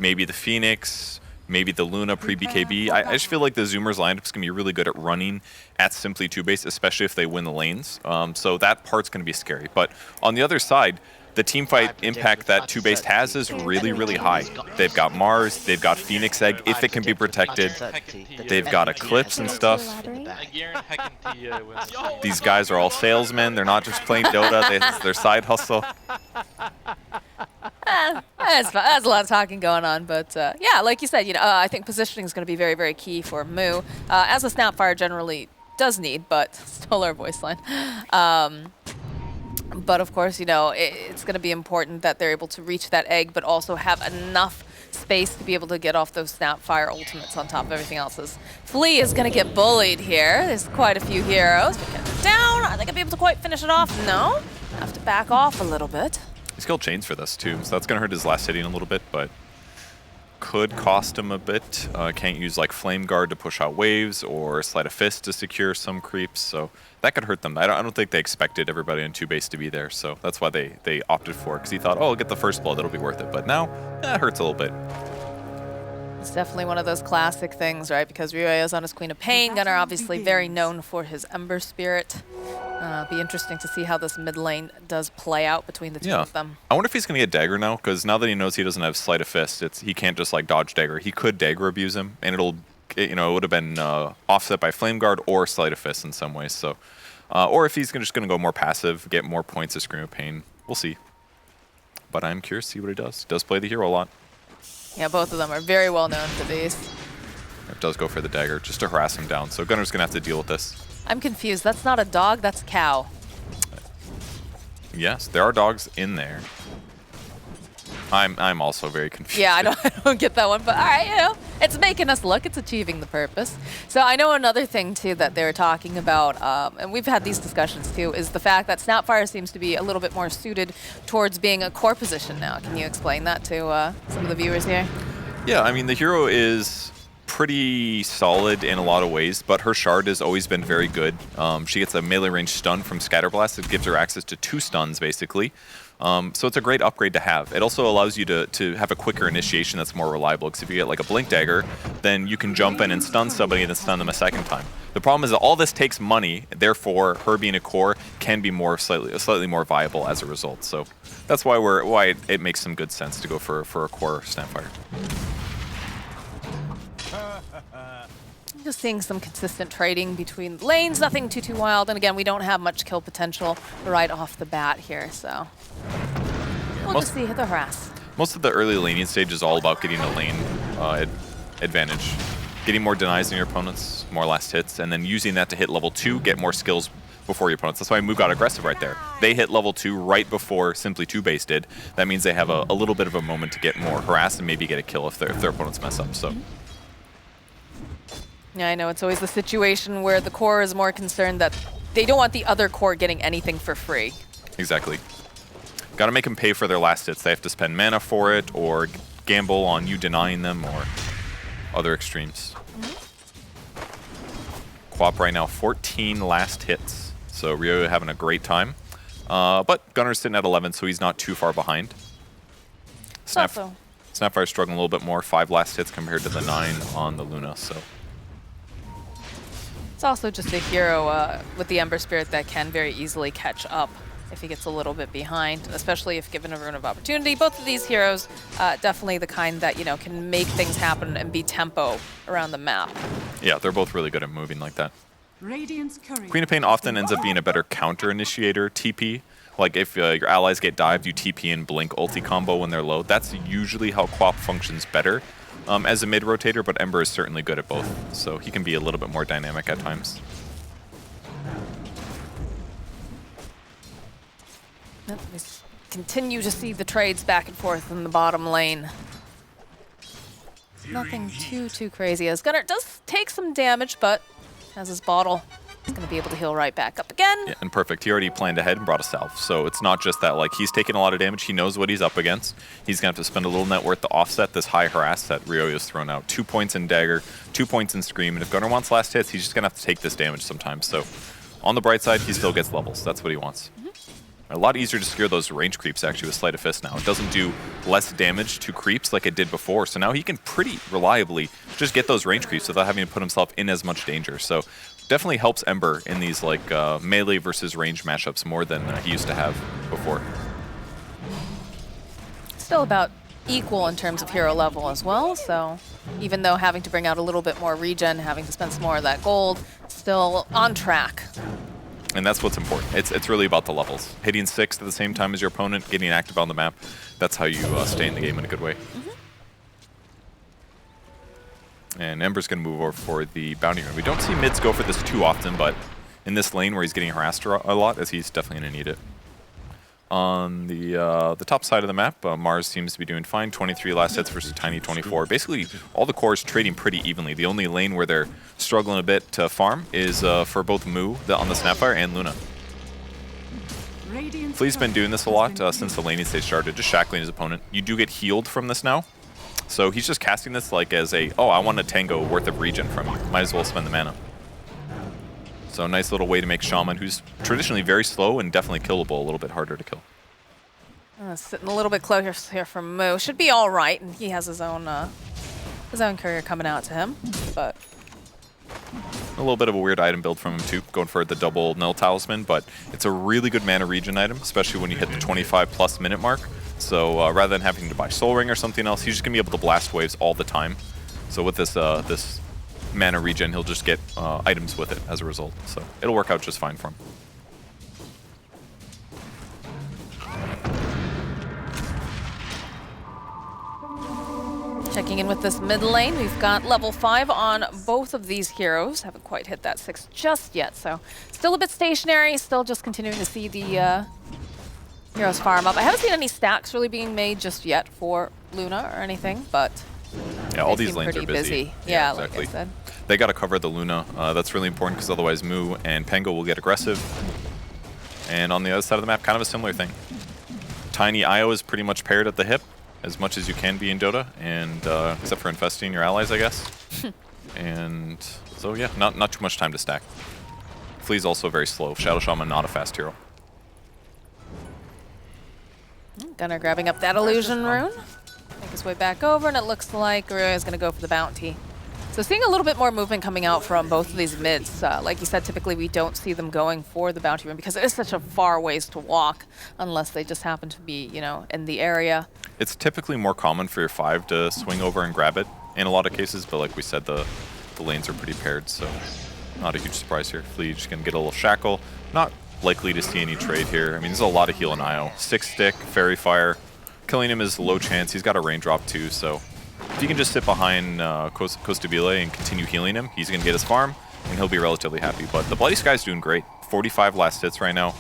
maybe the Phoenix, maybe the Luna pre-BKB. I just feel like the Zoomers lineup is going to be really good at running at simply 2-base, especially if they win the lanes. So that part's going to be scary. But on the other side, the team fight impact that 2-base has is really, really high. They've got Mars, they've got Phoenix Egg, if it can be protected. They've got Eclipse and stuff. These guys are all salesmen. They're not just playing Dota. It's their side hustle. That's a lot of talking going on, but yeah, like you said, I think positioning is going to be very, very key for Moo, as a Snapfire generally does need, but still our voice line. But of course, it's going to be important that they're able to reach that egg, but also have enough space to be able to get off those Snapfire ultimates on top of everything else. Flea is going to get bullied here. There's quite a few heroes. We get it down. Are they going to be able to quite finish it off? No. Have to back off a little bit. He's killed Chains for this too, so that's going to hurt his last hitting a little bit, but could cost him a bit. Can't use like Flame Guard to push out waves or Sleight of Fist to secure some creeps, so that could hurt them. I don't think they expected everybody in 2-base to be there, so that's why they opted for it, because he thought, oh, I'll get the first blood, that'll be worth it. But now, it hurts a little bit. It's definitely one of those classic things, right? Because Ryo is on his Queen of Pain. Gunnar obviously very known for his Ember Spirit. Be interesting to see how this mid lane does play out between the two of them. I wonder if he's going to get Dagger now, because now that he knows he doesn't have Sleight of Fist, he can't just like dodge Dagger. He could Dagger abuse him, and it would have been offset by Flame Guard or Sleight of Fist in some ways. So, or if he's just going to go more passive, get more points of Scream of Pain, we'll see. But I'm curious to see what he does. He does play the hero a lot. Yeah, both of them are very well known for these. It does go for the Dagger just to harass him down, so Gunnar's going to have to deal with this. I'm confused. That's not a dog, that's a cow. Yes, there are dogs in there. I'm also very confused. Yeah, I don't get that one, but all right, it's making us look. It's achieving the purpose. So I know another thing, too, that they were talking about, and we've had these discussions, too, is the fact that Snapfire seems to be a little bit more suited towards being a core position now. Can you explain that to some of the viewers here? Yeah, I mean, the hero is pretty solid in a lot of ways, but her shard has always been very good. She gets a melee range stun from Scatterblast that gives her access to 2 stuns, basically. So it's a great upgrade to have. It also allows you to have a quicker initiation that's more reliable, because if you get like a Blink Dagger, then you can jump in and stun somebody and then stun them a second time. The problem is that all this takes money, therefore her being a core can be slightly more viable as a result. So that's why it makes some good sense to go for a core Snapfire. Just seeing some consistent trading between lanes, nothing too wild. And again, we don't have much kill potential right off the bat here, so we'll just see the harass. Most of the early laning stage is all about getting a lane advantage. Getting more denies than your opponents, more last hits, and then using that to hit level 2, get more skills before your opponents. That's why Moo got aggressive right there. They hit level 2 right before simply 2-base did. That means they have a little bit of a moment to get more harass and maybe get a kill if their opponents mess up. So. Yeah, I know. It's always the situation where the core is more concerned that they don't want the other core getting anything for free. Exactly. Got to make them pay for their last hits. They have to spend mana for it or gamble on you denying them or other extremes. Quap right now, 14 last hits. So Ryo having a great time. But Gunnar's sitting at 11, so he's not too far behind. Snapfire's struggling a little bit more. 5 last hits compared to the 9 on the Luna. So. It's also just a hero with the Ember Spirit that can very easily catch up if he gets a little bit behind, especially if given a Rune of Opportunity. Both of these heroes, definitely the kind that, can make things happen and be tempo around the map. Yeah, they're both really good at moving like that. Queen of Pain often ends up being a better counter-initiator TP. Like if your allies get dived, you TP and blink ulti combo when they're low. That's usually how Quap functions better. As a mid-rotator, but Ember is certainly good at both, so he can be a little bit more dynamic at times. We continue to see the trades back and forth in the bottom lane. Nothing too crazy, as Gunnar does take some damage, but has his bottle. He's going to be able to heal right back up again. Yeah, and perfect. He already planned ahead and brought a salve. So it's not just that, like, he's taking a lot of damage. He knows what he's up against. He's going to have to spend a little net worth to offset this high harass that Ryo has thrown out. 2 points in Dagger, 2 points in Scream. And if Gunnar wants last hits, he's just going to have to take this damage sometimes. So on the bright side, he still gets levels. That's what he wants. A lot easier to secure those range creeps actually with Sleight of Fist now. It doesn't do less damage to creeps like it did before, so now he can pretty reliably just get those range creeps without having to put himself in as much danger. So definitely helps Ember in these like melee versus range matchups more than he used to have before. Still about equal in terms of hero level as well, so even though having to bring out a little bit more regen, having to spend some more of that gold, still on track. And that's what's important. It's really about the levels. Hitting 6th at the same time as your opponent, getting active on the map, that's how you stay in the game in a good way. And Ember's going to move over for the bounty run. We don't see mids go for this too often, but in this lane where he's getting harassed a lot, as he's definitely going to need it. On the top side of the map, Mars seems to be doing fine. 23 last hits versus Tiny 24. Basically, all the cores trading pretty evenly. The only lane where they're struggling a bit to farm is for both Moo on the Snapfire and Luna. Flea's been doing this a lot since the laning stage started, just shackling his opponent. You do get healed from this now. So he's just casting this like as a, oh, I want a tango worth of regen from you. Might as well spend the mana. So nice little way to make Shaman, who's traditionally very slow and definitely killable, a little bit harder to kill. Sitting a little bit closer here from Moo. Should be all right, and he has his own courier coming out to him, but... A little bit of a weird item build from him too, going for the double Null Talisman, but it's a really good mana regen item, especially when you hit the 25+ minute mark. So rather than having to buy Soul Ring or something else, he's just going to be able to blast waves all the time. So with this this mana regen, he'll just get items with it as a result. So it'll work out just fine for him. Checking in with this mid lane, we've got level 5 on both of these heroes. Haven't quite hit that 6 just yet, so still a bit stationary, still just continuing to see the heroes farm up. I haven't seen any stacks really being made just yet for Luna or anything, but yeah, all these lanes are busy. Yeah, exactly. like I said. They got to cover the Luna. That's really important because otherwise Moo and Pengo will get aggressive. And on the other side of the map, kind of a similar thing. Tiny IO is pretty much paired at the hip, as much as you can be in Dota, and except for infesting your allies, I guess. And so yeah, not too much time to stack. Flea's also very slow. Shadow Shaman, not a fast hero. Gunnar grabbing up that illusion rune. Make his way back over, and it looks like Rui is going to go for the bounty. So seeing a little bit more movement coming out from both of these mids. Like you said, typically we don't see them going for the bounty rune because it is such a far ways to walk unless they just happen to be, you know, in the area. It's typically more common for your 5 to swing over and grab it in a lot of cases, but like we said, the lanes are pretty paired, so not a huge surprise here. Flea just going to get a little shackle. Not likely to see any trade here. I mean, there's a lot of heal in IO. 6-stick, Fairy Fire. Killing him is low chance. He's got a raindrop too, so if you can just sit behind Costabile and continue healing him, he's going to get his farm, and he'll be relatively happy. But the Bloody Sky's doing great. 45 last hits right now.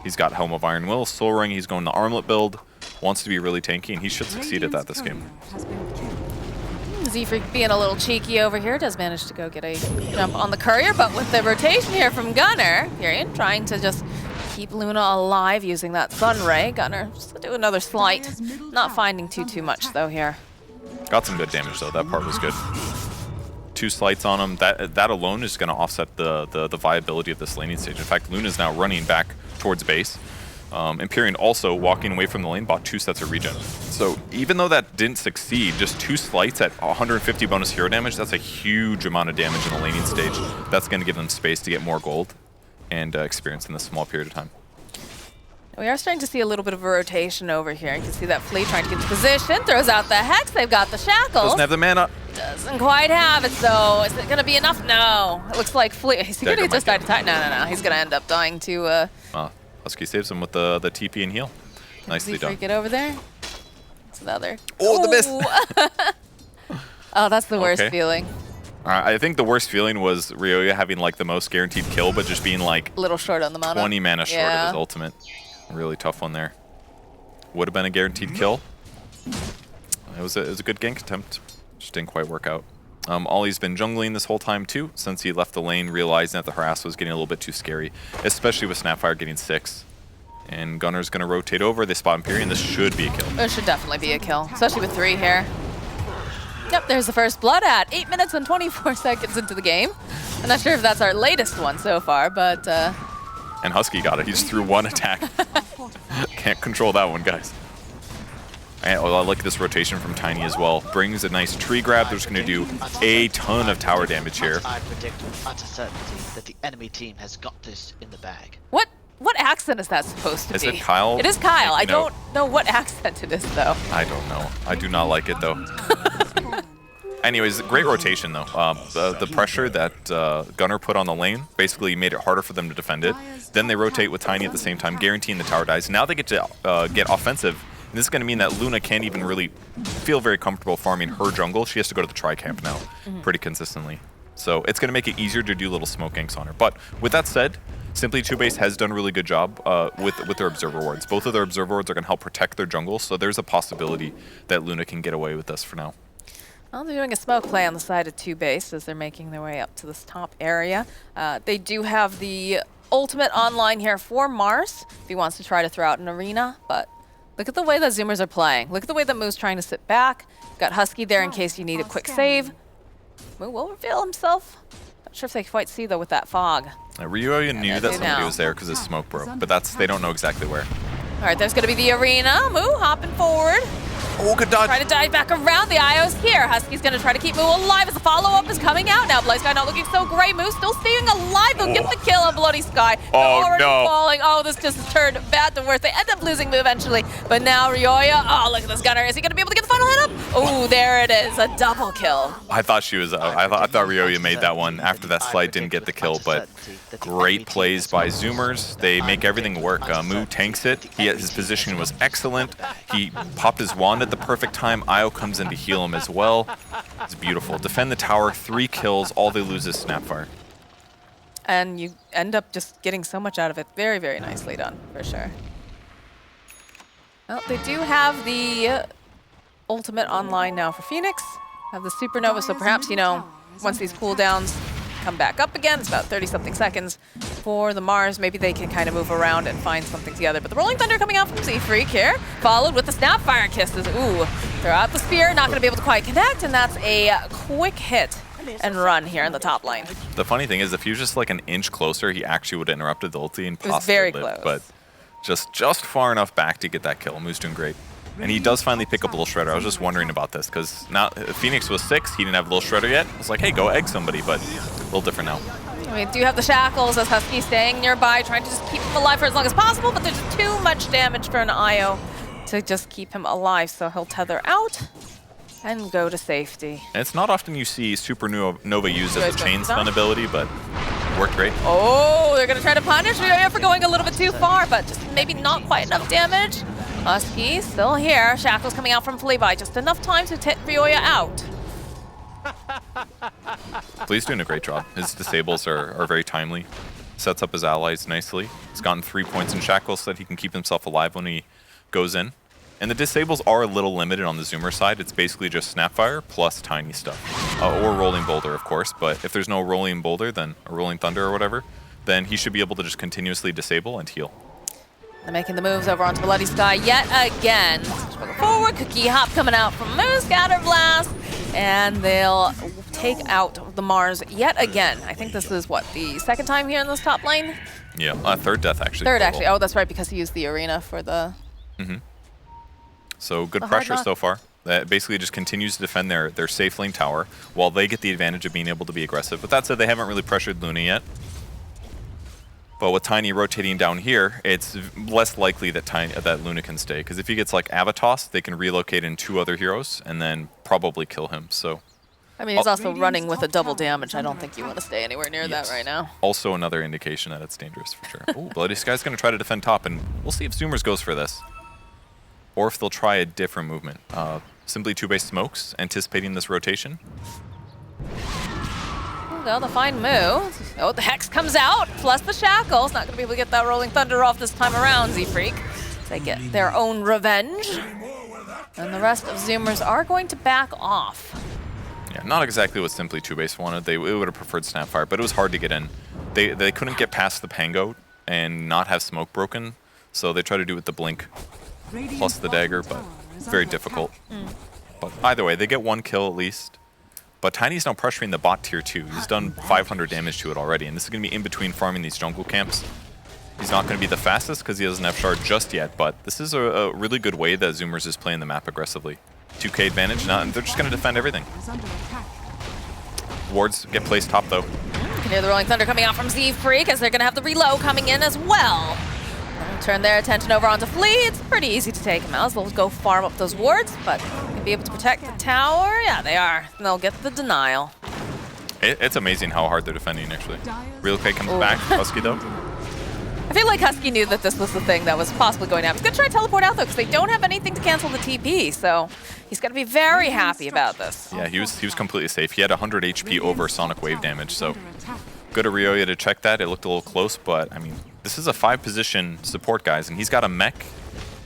He's got Helm of Iron Will, Soul Ring, he's going the Armlet build, wants to be really tanky, and he should succeed at that this game. Z-Freak being a little cheeky over here, does manage to go get a jump on the courier, but with the rotation here from Gunnar, Tyrion trying to just keep Luna alive using that Sun Ray. Gunnar just do another slight. Not finding too much though here. Got some good damage though, that part was good. 2 slights on him, that alone is going to offset the viability of this laning stage. In fact, Luna's now running back towards base. Empyrean also walking away from the lane, bought 2 sets of regen. So even though that didn't succeed, just 2 slights at 150 bonus hero damage, that's a huge amount of damage in the laning stage. That's going to give them space to get more gold and experience in this small period of time. We are starting to see a little bit of a rotation over here. You can see that Flea trying to get into position, throws out the Hex, they've got the Shackles. Doesn't have the mana. Doesn't quite have it, so is it going to be enough? No. It looks like Flea, is he going to just die to time? No. He's going to end up dying to... Husky saves him with the TP and heal. Nicely done. Get over there. It's another. Oh, the miss! Oh, that's the worst feeling. I think the worst feeling was Ryoya having like the most guaranteed kill, but just being like a little short on the mana. 20 mana short of his ultimate. Really tough one there. Would have been a guaranteed kill. It was a good gank attempt. Just didn't quite work out. Ollie's been jungling this whole time too, since he left the lane, realizing that the harass was getting a little bit too scary, especially with Snapfire getting 6. And Gunnar's going to rotate over. They spot Empyrean. This should be a kill. It should definitely be a kill, especially with 3 here. Yep, there's the first blood at 8 minutes and 24 seconds into the game. I'm not sure if that's our latest one so far, but... And Husky got it. He just threw 1 attack. Can't control that one, guys. And I like this rotation from Tiny as well. Brings a nice tree grab. They're just going to do a ton of tower damage here. I predict with utter certainty that the enemy team has got this in the bag. What accent is that supposed to be? Is it Kyle? It is Kyle. I No. don't know what accent it is, though. I don't know. I do not like it, though. Anyways, great rotation, though. The pressure that Gunnar put on the lane basically made it harder for them to defend it. Then they rotate with Tiny at the same time, guaranteeing the tower dies. Now they get to get offensive. And this is going to mean that Luna can't even really feel very comfortable farming her jungle. She has to go to the tri-camp now pretty consistently. So it's going to make it easier to do little smoke ganks on her. But with that said, Simply TOOBASED has done a really good job with their observer wards. Both of their observer wards are going to help protect their jungle, so there's a possibility that Luna can get away with this for now. Well, they're doing a smoke play on the side of TOOBASED as they're making their way up to this top area. They do have the ultimate online here for Mars if he wants to try to throw out an arena, but look at the way the Zoomers are playing. Look at the way that Moo's trying to sit back. Got Husky there in case you need a quick save. Moo will reveal himself. Not sure if they quite see, though, with that fog. Ryoya knew that somebody now. was there because his smoke broke, but they don't know exactly where. All right, there's going to be the arena. Moo hopping forward. Oh, good dodge. Try to dive back around. The IO's here. Husky's going to try to keep Moo alive as the follow-up is coming out now. Bloody Sky not looking so great. Moo still staying alive. They'll get the kill on Bloody Sky. They're already falling. Oh, this just turned bad to worse. They end up losing Moo eventually. But now Ryoya, oh, look at this Gunner. Is he going to be able to get the final hit up? Oh, there it is. A double kill. I thought she was. I thought Ryoya made that one after that slide didn't get the kill, but great plays by Zoomers. They make everything work. Moo tanks it. His position was excellent. He popped his wand at the perfect time. Io comes in to heal him as well. It's beautiful. Defend the tower, 3 kills. All they lose is Snapfire. And you end up just getting so much out of it. Very, very nicely done, for sure. Well, they do have the ultimate online now for Phoenix. Have the Supernova, so perhaps, you know, once these cooldowns come back up again, it's about 30-something seconds for the Mars. Maybe they can kind of move around and find something together. But the Rolling Thunder coming out from Z-Freak here, followed with the Snapfire kisses. Ooh, throw out the spear, not going to be able to quite connect, and that's a quick hit and run here in the top lane. The funny thing is, if he was just like an inch closer, he actually would have interrupted the ulti and possibly very lived, close. but just far enough back to get that kill. Moo's doing great. And he does finally pick up Little Shredder. I was just wondering about this, because now Phoenix was 6, he didn't have Little Shredder yet. I was like, hey, go egg somebody, but a little different now. We do have the shackles as Husky staying nearby, trying to just keep him alive for as long as possible, but there's too much damage for an IO to just keep him alive, so he'll tether out and go to safety. And it's not often you see Supernova used as a chain stun ability, but it worked great. Oh, they're going to try to punish Ryoya for going a little bit too far, but just maybe not quite enough damage. Husky still here. Shackles coming out from Fleabite. Just enough time to take Ryoya out. Flea's doing a great job. His disables are very timely. Sets up his allies nicely. He's gotten 3 points in Shackles so that he can keep himself alive when he goes in. And the disables are a little limited on the Zoomer side. It's basically just Snapfire plus tiny stuff. Or Rolling Boulder, of course. But if there's no Rolling Boulder, then a Rolling Thunder or whatever, then he should be able to just continuously disable and heal. They're making the moves over onto Bloody Sky yet again. Forward, Cookie Hop coming out from Moo, Scatter Blast, and they'll take out the Mars yet again. I think this is, what, the second time here in this top lane? Yeah, third death actually. Third, actually. Oh, that's right, because he used the arena for the... So good pressure so far. That basically just continues to defend their safe lane tower while they get the advantage of being able to be aggressive. But that said, they haven't really pressured Luna yet. But with Tiny rotating down here, it's less likely that Luna can stay. Because if he gets like Avatos, they can relocate in 2 other heroes and then probably kill him. So, I mean, he's also running with a double damage. I don't think you want to stay anywhere near that right now. Also another indication that it's dangerous for sure. Ooh, Bloody Sky's going to try to defend top, and we'll see if Zoomers goes for this. Or if they'll try a different movement. Simply TOOBASED smokes, anticipating this rotation. Well, they'll find Moo. Oh, the Hex comes out, plus the Shackles. Not going to be able to get that Rolling Thunder off this time around, Z-Freak. They get their own revenge. And the rest of Zoomers are going to back off. Yeah, not exactly what Simply TOOBASED wanted. They would have preferred Snapfire, but it was hard to get in. They couldn't get past the Pango and not have smoke broken, so they tried to do it with the Blink plus the dagger, but very difficult. But either way, they get 1 kill at least. But Tiny's now pressuring the bot tier 2. He's done 500 damage to it already, and this is going to be in between farming these jungle camps. He's not going to be the fastest because he doesn't have shard just yet, but this is a really good way that Zoomers is playing the map aggressively. 2K advantage, and they're just going to defend everything. Wards get placed top though. You can hear the Rolling Thunder coming out from Z-Freak as they're going to have the reload coming in as well. Turn their attention over onto Flea. It's pretty easy to take him out. They'll go farm up those wards, but they'll be able to protect the tower. Yeah, they are. And they'll get the denial. It's amazing how hard they're defending, actually. Real quick comes back. Husky, though. I feel like Husky knew that this was the thing that was possibly going to happen. He's going to try to teleport out, though, because they don't have anything to cancel the TP, so he's going to be very happy about this. Yeah, he was completely safe. He had 100 HP over Sonic Wave damage, so good of Ryoya to check that. It looked a little close, but, I mean, this is a 5-position support, guys, and he's got a mech,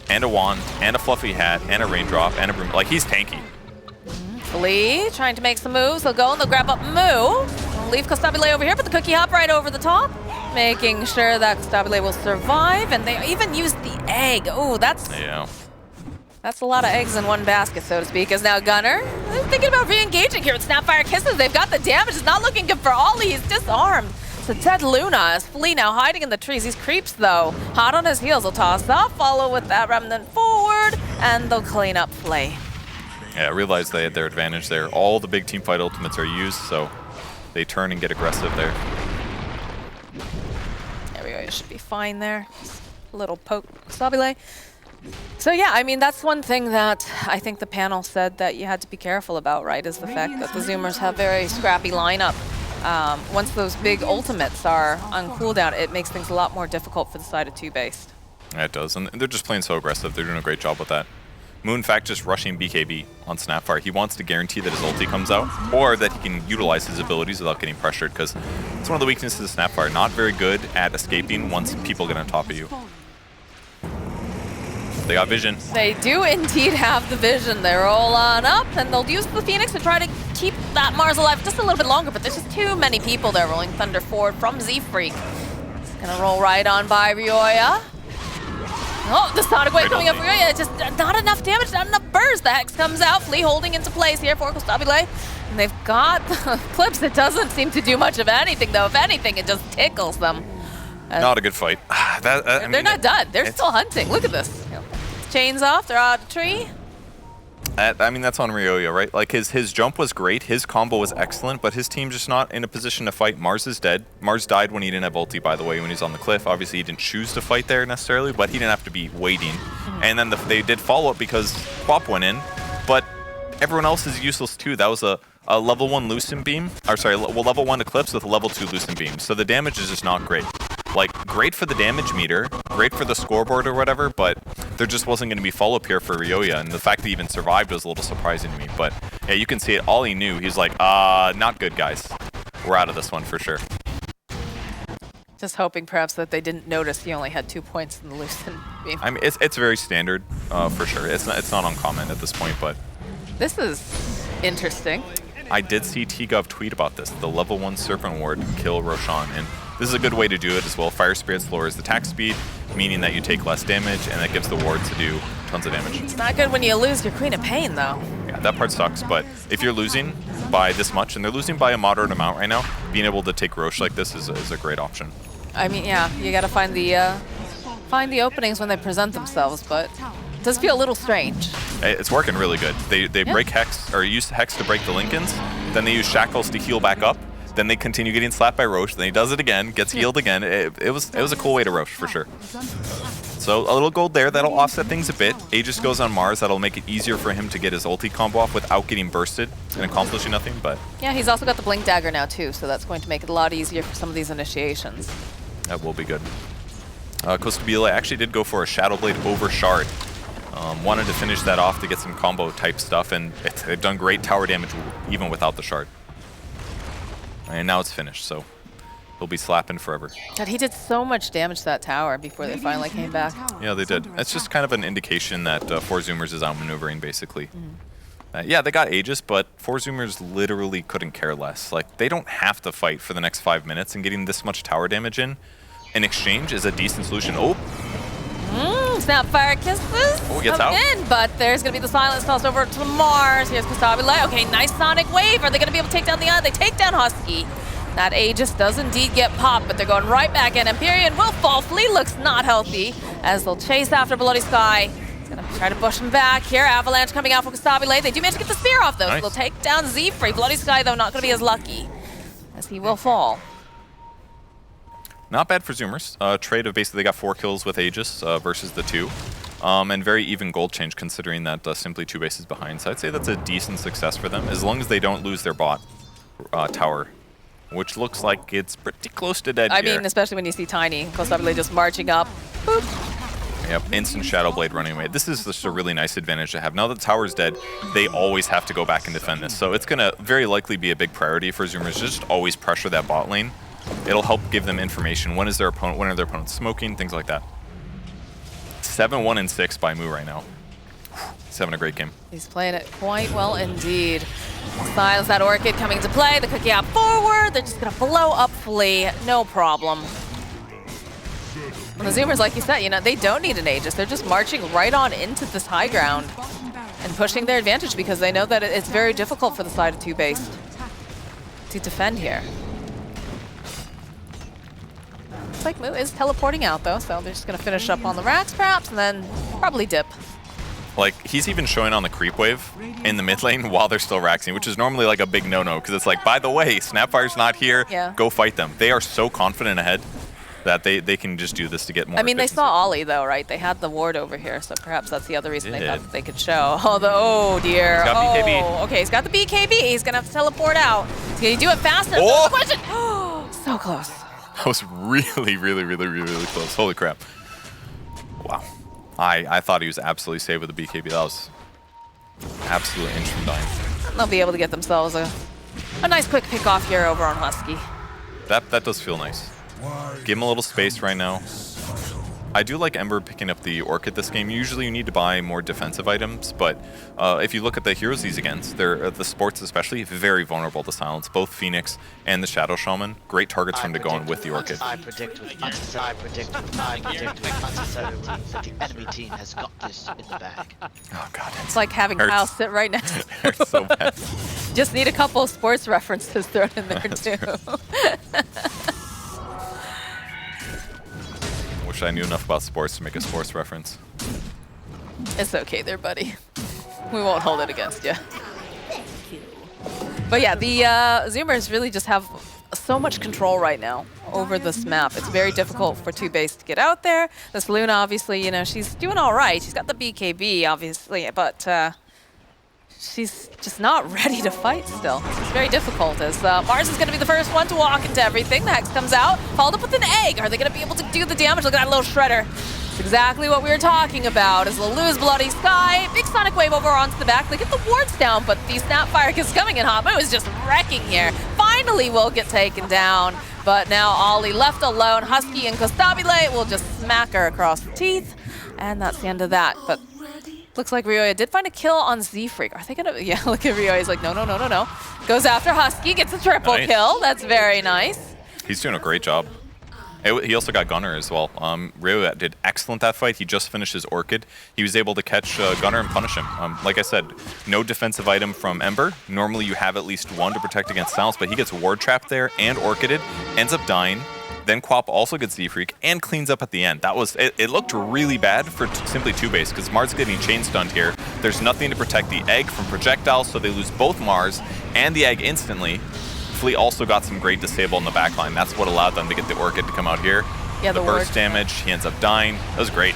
and a wand, and a fluffy hat, and a raindrop, and a broom. Like, he's tanky. Flea trying to make some moves. They'll go and they'll grab up Moo. Leave Costabile over here, but the cookie hop right over the top, making sure that Costabile will survive, and they even used the egg. Oh, that's a lot of eggs in one basket, so to speak. As now Gunner thinking about re-engaging here with Snapfire Kisses. They've got the damage. It's not looking good for Ollie. He's disarmed. So Ted Luna is Flea now hiding in the trees. These creeps, though, hot on his heels. He'll toss up, follow with that remnant forward, and they'll clean up Flea. Yeah, I realized they had their advantage there. All the big team fight ultimates are used, so they turn and get aggressive there. There we go. You should be fine there. Just a little poke, Stabile. So yeah, I mean, that's one thing that I think the panel said that you had to be careful about, right, is the fact that the Zoomers have very scrappy lineup. Once those big ultimates are on cooldown, it makes things a lot more difficult for the side of TOOBASED. Yeah, it does, and they're just playing so aggressive. They're doing a great job with that. Moon, in fact, just rushing BKB on Snapfire. He wants to guarantee that his ulti comes out, or that he can utilize his abilities without getting pressured, because it's one of the weaknesses of Snapfire. Not very good at escaping once people get on top of you. They got vision. They do indeed have the vision. They roll on up, and they'll use the Phoenix to try to keep that Mars alive just a little bit longer, but there's just too many people there rolling Thunder forward from Z-Freak. It's gonna roll right on by Ryoya. Oh, the Sonic Wave coming up for Ryoya. Just not enough damage, not enough burst. The Hex comes out. Flea holding into place here for Costabile. And they've got clips. It doesn't seem to do much of anything, though. If anything, it just tickles them. Not a good fight. They're not done. They're still hunting. Look at this. Chains off. They're out of the tree. I mean, that's on Ryoya, right? Like, his jump was great, his combo was excellent, but his team's just not in a position to fight. Mars is dead. Mars died when he didn't have ulti, by the way, when he's on the cliff. Obviously, he didn't choose to fight there necessarily, but he didn't have to be waiting. And then they did follow up because Quap went in, but everyone else is useless too. That was a level 1 Lucent Beam, or sorry, level 1 Eclipse with a level 2 Lucent Beam. So the damage is just not great. Like, great for the damage meter, great for the scoreboard or whatever, but there just wasn't going to be follow-up here for Ryoya, and the fact that he even survived was a little surprising to me. But yeah, you can see it. All he knew, he's like, not good, guys. We're out of this one for sure. Just hoping perhaps that they didn't notice he only had 2 points in the Lucent Beam. I mean, it's very standard for sure. It's not uncommon at this point, but this is interesting. I did see T-Gov tweet about this. The level 1 Serpent Ward kill Roshan, and this is a good way to do it as well. Fire Spirit's lowers the attack speed, meaning that you take less damage, and that gives the ward to do tons of damage. It's not good when you lose your Queen of Pain, though. Yeah, that part sucks, but if you're losing by this much, and they're losing by a moderate amount right now, being able to take Roche like this is a great option. I mean, yeah, you gotta find the openings when they present themselves, but it does feel a little strange. It's working really good. They break Hex, or use Hex to break the Lincolns, then they use Shackles to heal back up, then they continue getting slapped by Roche, then he does it again, gets healed again. It was a cool way to Roche, for sure. So a little gold there, that'll offset things a bit. Aegis goes on Mars, that'll make it easier for him to get his ulti combo off without getting bursted and accomplishing nothing, but... Yeah, he's also got the Blink Dagger now too, so that's going to make it a lot easier for some of these initiations. That will be good. Costabile actually did go for a Shadow Blade over Shard. Wanted to finish that off to get some combo type stuff, and they've done great tower damage even without the Shard. And now it's finished, so he'll be slapping forever. God, he did so much damage to that tower before they finally came back. Yeah, they did. That's just kind of an indication that 4Zoomers is outmaneuvering, basically. Yeah, they got Aegis, but 4Zoomers literally couldn't care less. Like, they don't have to fight for the next 5 minutes, and getting this much tower damage in exchange is a decent solution. Oh! Snapfire Kisses. Oh, gets out. In, but there's going to be the silence tossed over to Mars. Here's Costabile. Okay, nice Sonic Wave. Are they going to be able to take down the Eye? They take down Husky. That Aegis does indeed get popped, but they're going right back in. Empyrean will fall. Flea looks not healthy as they'll chase after Bloody Sky. He's going to try to push him back here. Avalanche coming out from Constabile. They do manage to get the spear off, though. Nice. So they'll take down Z-Free. Bloody Sky, though, not going to be as lucky as he will fall. Not bad for Zoomers. Trade of basically they got 4 kills with Aegis versus the 2. And very even gold change considering that simply 2 bases behind. So I'd say that's a decent success for them as long as they don't lose their bot tower, which looks like it's pretty close to dead I here. mean, especially when you see Tiny, Constabile just marching up. Boop. Yep, instant Shadow Blade running away. This is just a really nice advantage to have. Now that the tower's dead, they always have to go back and defend this. So it's going to very likely be a big priority for Zoomers. Just always pressure that bot lane. It'll help give them information. When is their opponent? When are their opponents smoking? Things like that. 7-1 and 6 by Mu right now. He's having a great game. He's playing it quite well indeed. Styles that Orchid coming to play. The cookie out forward. They're just going to blow up Flea. No problem. And the Zoomers, like you said, you know, they don't need an Aegis. They're just marching right on into this high ground and pushing their advantage because they know that it's very difficult for the side of TOOBASED to defend here. Looks like Mu is teleporting out, though, so they're just going to finish up on the racks, perhaps, and then probably dip. Like, he's even showing on the creep wave in the mid lane while they're still raxing, which is normally like a big no-no, because it's like, by the way, Snapfire's not here, Yeah. go fight them. They are so confident ahead that they can just do this to get more I mean, they efficiency. saw Ollie, though, right? They had the ward over here, so perhaps that's the other reason they Did. thought that they could show. Although, oh, dear. He's got BKB. Oh, okay, he's got the BKB. He's going to have to teleport out. Can he do it fast enough? Oh! That's the question. So close. That was really, really, really, really, really close. Holy crap. Wow. I thought he was absolutely safe with the BKB. That was absolute inch from dying. They'll be able to get themselves a nice quick pick off here over on Husky. That does feel nice. Give him a little space right now. I do like Ember picking up the Orchid this game. Usually you need to buy more defensive items, but if you look at the heroes he's against, they're the sports especially, very vulnerable to silence. Both Phoenix and the Shadow Shaman, great targets for him to go in with the Orchid. I predict with uncertainty that the enemy team has got this in the bag. Oh god, It's like having Hurts. Kyle sit right next to hurts so bad. Just need a couple of sports references thrown in there, too. Wish I knew enough about sports to make a sports reference. It's okay there, buddy. We won't hold it against you. But yeah, the Zoomers really just have so much control right now over this map. It's very difficult for TOOBASED to get out there. This Luna, obviously, you know, she's doing all right. She's got the BKB, obviously, but she's just not ready to fight still. It's very difficult as Mars is going to be the first one to walk into everything. The Hex comes out, followed up with an egg. Are they going to be able to do the damage? Look at that little shredder. It's exactly what we were talking about as they'll lose Bloody Sky. Big Sonic Wave over onto the back. They get the wards down, but the Snapfire is coming in hot. Mu is just wrecking here. Finally will get taken down, but now Ollie left alone. Husky and Constabile will just smack her across the teeth, and that's the end of that. But looks like Ryoya did find a kill on Z-Freak. Are they gonna? Yeah, look at Ryoya. He's like, no, no, no, no, no. Goes after Husky, gets a triple kill. That's very nice. He's doing a great job. He also got Gunner as well. Ryoya did excellent that fight. He just finished his Orchid. He was able to catch Gunner and punish him. Like I said, no defensive item from Ember. Normally you have at least one to protect against Silence, but he gets Ward Trapped there and Orchided, ends up dying. Then Quap also gets Z-Freak and cleans up at the end. That was it looked really bad for simply TOOBASED because Mars getting chain stunned here. There's nothing to protect the egg from projectiles, so they lose both Mars and the egg instantly. Flea also got some great disable in the backline. That's what allowed them to get the Orchid to come out here. Yeah, the burst damage, he ends up dying. That was great.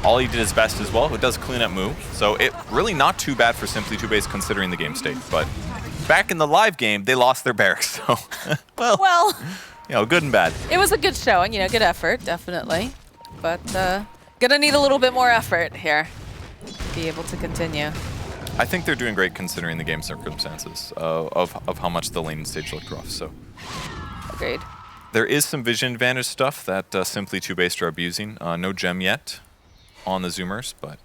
Ollie did his best as well. It does clean up Mu. So it really not too bad for simply TOOBASED considering the game state. But back in the live game, they lost their barracks. So, well, you know, good and bad. It was a good showing, you know, good effort, definitely. But gonna need a little bit more effort here to be able to continue. I think they're doing great considering the game circumstances of how much the lane stage looked rough. So, Agreed. there is some vision advantage stuff that simply TOOBASED are abusing. No gem yet on the Zoomers, but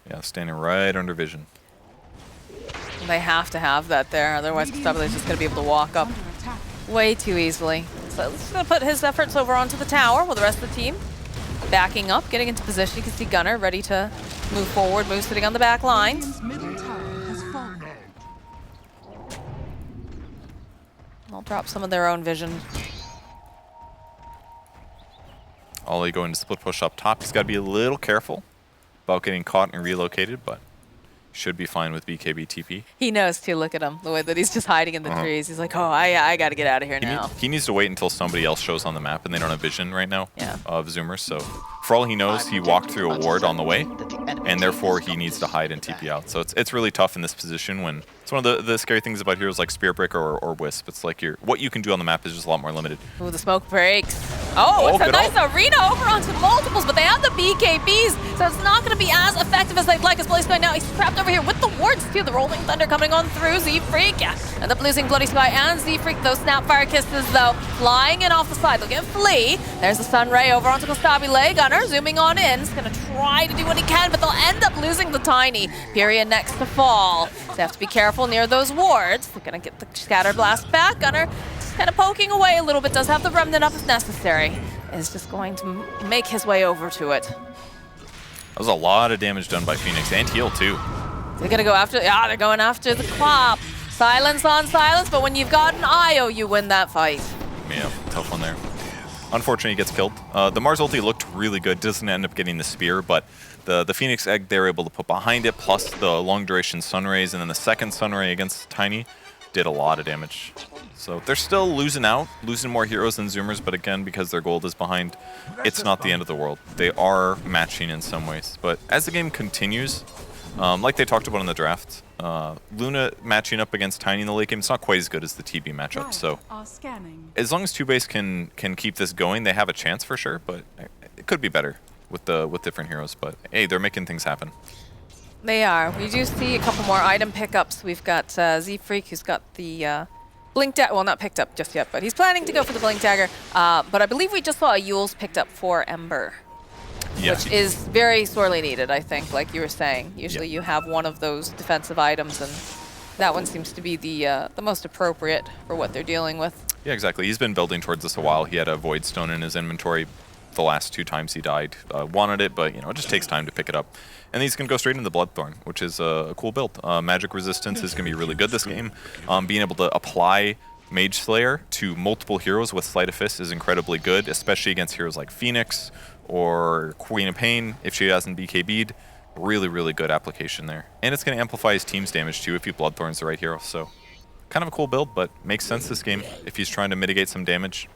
yeah, standing right under vision. They have to have that there, otherwise Constabile is just going to be able to walk up way too easily. So he's going to put his efforts over onto the tower while the rest of the team backing up, getting into position. You can see Gunner ready to move forward, Moose sitting on the back lines. They'll drop some of their own vision. Ollie going to split push up top. He's got to be a little careful about getting caught and relocated, but should be fine with BKB TP. He knows too. Look at him, the way that he's just hiding in the trees. He's like, oh, I got to get out of here now. He needs to wait until somebody else shows on the map, and they don't have vision right now of Zoomers. So for all he knows, he walked through a ward on the way, and therefore he needs to hide and TP out. So it's really tough in this position when it's one of the scary things about heroes like Spirit Breaker or Wisp. It's like what you can do on the map is just a lot more limited. Ooh, the smoke breaks. Oh, it's a nice arena over onto multiples, but they have the BKBs, so it's not going to be as effective as they'd like. As Bloody Sky now, he's trapped over here with the wards too. The Rolling Thunder coming on through Z-Freak. End up losing Bloody Sky and Z-Freak. Those Snapfire Kisses, though, flying in off the side. They'll get Flea. There's the Sun Ray over onto Kostabile. Gunner zooming on in. He's going to try to do what he can, but they'll end up losing the Tiny. Period next to fall. So they have to be careful near those wards. They're going to get the Scatter Blast back. Gunner just kind of poking away a little bit. Does have the Remnant up if necessary. Is just going to make his way over to it. That was a lot of damage done by Phoenix and heal too. They're going to go after, they're going after the Quap. Silence on silence, but when you've got an IO, you win that fight. Yeah, tough one there. Unfortunately, he gets killed. The Mars ulti looked really good. Doesn't end up getting the spear, but the Phoenix egg they're able to put behind it, plus the long duration sun rays, and then the second sun ray against Tiny did a lot of damage. So they're still losing more heroes than Zoomers, but again, because their gold is behind, it's not the end of the world. They are matching in some ways. But as the game continues, like they talked about in the draft, Luna matching up against Tiny in the late game, it's not quite as good as the TB matchup. So as long as TOOBASED can keep this going, they have a chance for sure, but it could be better with different heroes. But hey, they're making things happen. They are. We do see a couple more item pickups. We've got Z-Freak, who's got the Blink Dagger. Well, not picked up just yet, but he's planning to go for the Blink Dagger. But I believe we just saw a Yule's picked up for Ember, which is very sorely needed, I think, like you were saying. Usually you have one of those defensive items, and that one seems to be the most appropriate for what they're dealing with. Yeah, exactly. He's been building towards this a while. He had a Void Stone in his inventory the last 2 times he died. Wanted it, but it just takes time to pick it up. And he's going to go straight into Bloodthorn, which is a cool build. Magic resistance is going to be really good this game. Being able to apply Mage Slayer to multiple heroes with Sleight of Fist is incredibly good, especially against heroes like Phoenix or Queen of Pain if she hasn't BKB'd. Really, really good application there. And it's going to amplify his team's damage too if he Bloodthorns the right hero. So kind of a cool build, but makes sense this game if he's trying to mitigate some damage.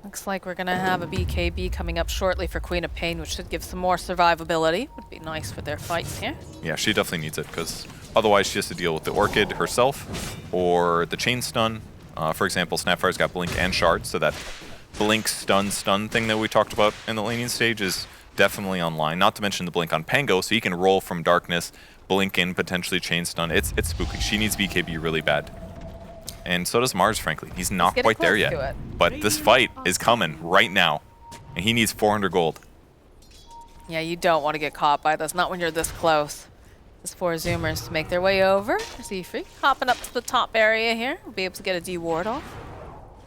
Looks like we're going to have a BKB coming up shortly for Queen of Pain, which should give some more survivability. Would be nice for their fights here. Yeah, she definitely needs it, because otherwise she has to deal with the Orchid herself or the Chain Stun. For example, Snapfire's got Blink and Shard, so that Blink stun thing that we talked about in the laning stage is definitely online. Not to mention the Blink on Pango, so he can roll from darkness, blink in, potentially Chain Stun. It's spooky. She needs BKB really bad. And so does Mars, frankly. He's not quite there yet. But this fight is coming right now. And he needs 400 gold. Yeah, you don't want to get caught by this. Not when you're this close. There's 4 Zoomers to make their way over. Z-Freak hopping up to the top area here. We'll be able to get a D-ward off.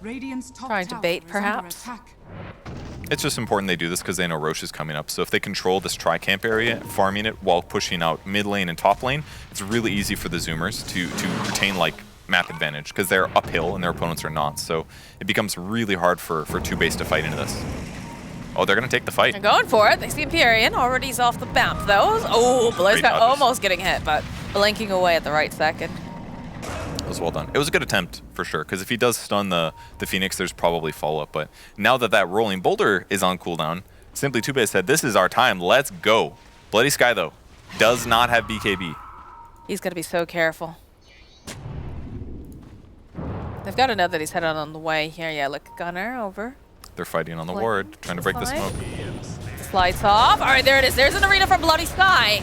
Trying to bait, perhaps. It's just important they do this because they know Roche is coming up. So if they control this tri-camp area, farming it while pushing out mid lane and top lane, it's really easy for the Zoomers to retain map advantage because they're uphill and their opponents are not. So it becomes really hard for TOOBASED to fight into this. Oh, they're going to take the fight. They're going for it. They see Empyrean. Already he's off the map, though. Oh, Blair's got almost getting hit, but blinking away at the right second. It was well done. It was a good attempt, for sure, because if he does stun the Phoenix, there's probably follow-up. But now that Rolling Boulder is on cooldown, Simply TOOBASED said, this is our time. Let's go. Bloody Sky, though, does not have BKB. He's going to be so careful. They've got to know that he's headed on the way here. Yeah, look, Gunner over. They're fighting on the ward, trying to break the smoke. Slides off. All right, there it is. There's an arena for Bloody Sky.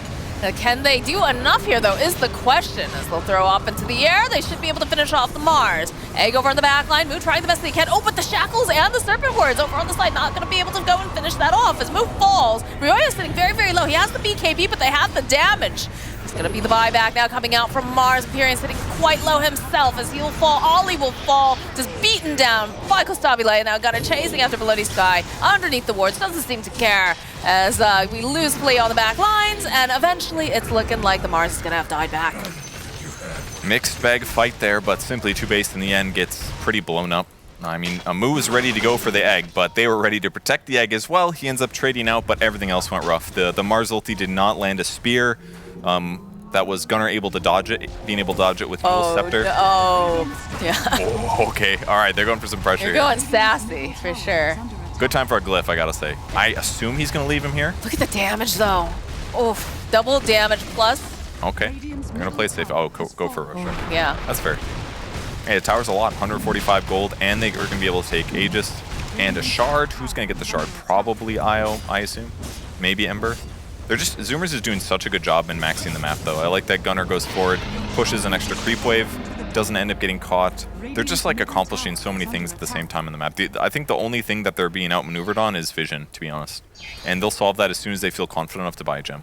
Can they do enough here, though, is the question. As they'll throw up into the air, they should be able to finish off the Mars. Egg over on the back line. Moo trying the best they can. Oh, but the Shackles and the Serpent Wards over on the side. Not going to be able to go and finish that off as Moo falls. Ryoya is sitting very, very low. He has the BKB, but they have the damage. It's going to be the buyback now coming out from Mars. Empyrean sitting quite low himself as he'll fall. Ollie will fall, just beaten down by Kostabile. Now Gunner chasing after Bloody Sky underneath the wards. Doesn't seem to care as we lose Flea on the back lines. And eventually it's looking like the Mars is going to have died back. Mixed bag fight there, but simply TOOBASED in the end gets pretty blown up. I mean, Amu was ready to go for the egg, but they were ready to protect the egg as well. He ends up trading out, but everything else went rough. The Mars ulti did not land a spear. That was Gunnar able to dodge it, being able to dodge it with Dual Scepter. Oh, yeah. Oh, okay, all right, they're going for some pressure You're here. going sassy, for sure. Good time for a glyph, I gotta say. I assume he's gonna leave him here. Look at the damage, though. Oof, double damage plus. Okay, they're gonna play it safe. Oh, go for a rush. Yeah. That's fair. Hey, the tower's a lot, 145 gold, and they are going to be able to take Aegis and a shard. Who's going to get the shard? Probably Io, I assume. Maybe Ember. They're just, Zoomers is doing such a good job in maxing the map, though. I like that Gunnar goes forward, pushes an extra creep wave, doesn't end up getting caught. They're just like accomplishing so many things at the same time in the map. I think the only thing that they're being outmaneuvered on is vision, to be honest. And they'll solve that as soon as they feel confident enough to buy a gem.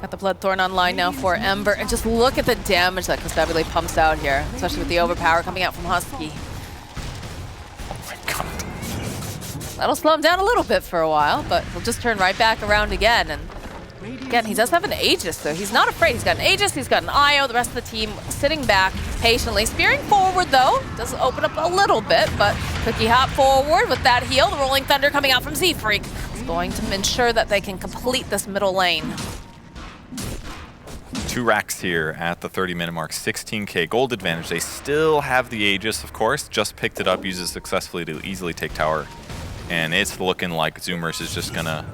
Got the Bloodthorn online now for Ember, and just look at the damage that Constabulary pumps out here, especially with the overpower coming out from Husky. Oh my god. That'll slow him down a little bit for a while, but he'll just turn right back around again. And again, he does have an Aegis, so he's not afraid. He's got an Aegis, he's got an Io, the rest of the team sitting back patiently. Spearing forward, though, does open up a little bit, but Cookie hop forward with that heal. The Rolling Thunder coming out from Z-Freak is going to ensure that they can complete this middle lane. 2 racks here at the 30-minute mark, 16k gold advantage. They still have the Aegis, of course, just picked it up, uses successfully to easily take tower. And it's looking like Zoomers is just gonna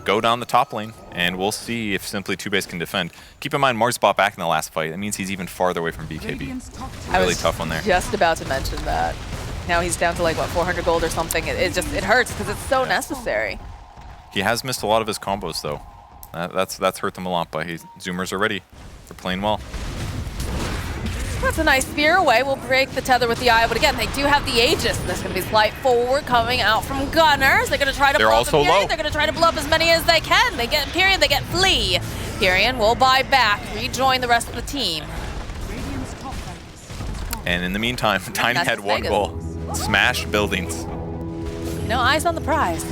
go down the top lane, and we'll see if simply TOOBASED can defend. Keep in mind, Mars bought back in the last fight. That means he's even farther away from BKB. Really tough one there. Just about to mention that. Now he's down to like, what, 400 gold or something. It hurts because it's so necessary. He has missed a lot of his combos, though. That's hurt them a lot, but Zoomers are ready. They're playing well. That's a nice spear away. We'll break the tether with the Eye, but again, they do have the Aegis. There's going to be slight forward coming out from Gunners. They're going to try to blow up Imperium. They're going to try to blow up as many as they can. They get Imperium, they get Flea. Imperium will buy back, rejoin the rest of the team. And in the meantime, Tiny had one goal. Smash buildings. No eyes on the prize.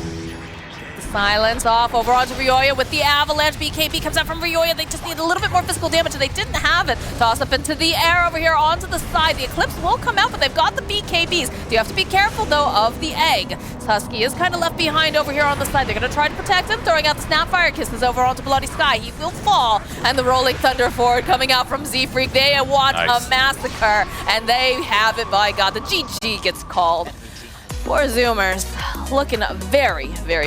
Silence off over onto Ryoya with the avalanche. BKB comes out from Ryoya. They just need a little bit more physical damage, and they didn't have it. Toss up into the air over here onto the side. The Eclipse will come out, but they've got the BKBs. You have to be careful, though, of the egg. Husky is kind of left behind over here on the side. They're going to try to protect him, throwing out the Snapfire Kisses over onto Bloody Sky. He will fall, and the Rolling Thunder forward coming out from Z-Freak. They want a massacre, and they have it, by God. The GG gets called. Poor Zoomers, looking very, very